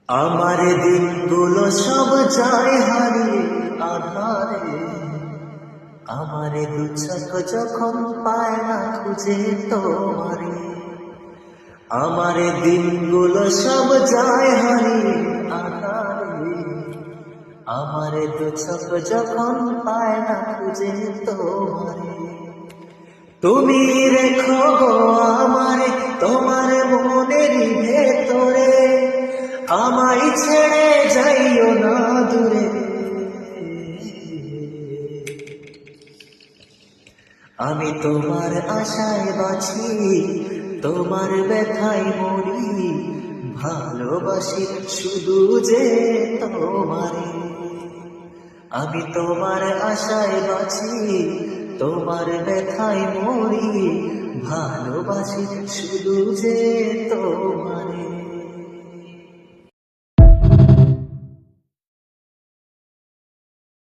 আমার দিনগুলো সব যায় হারিয়ে আধারে, আমার দু চোখ যখন পায় না খুঁজে তোমারে। আমার দিনগুলো সব যায় হারিয়ে আধারে, আমার দু চোখ যখন পায় না খুঁজে তোমারে। তুমি রেখো গো আমারে তোমার মনের ভেতরে, আমায় ছেড়ে যাইও না দূরে। আমি তোমার আশায় বাঁচি, তোমার ব্যথায় মরি, ভালোবাসি শুধু যে তোমারে। আমি তোমার আশায় বাঁচি, তোমার ব্যথায় মরি, ভালোবাসি শুধু যে তোমারে।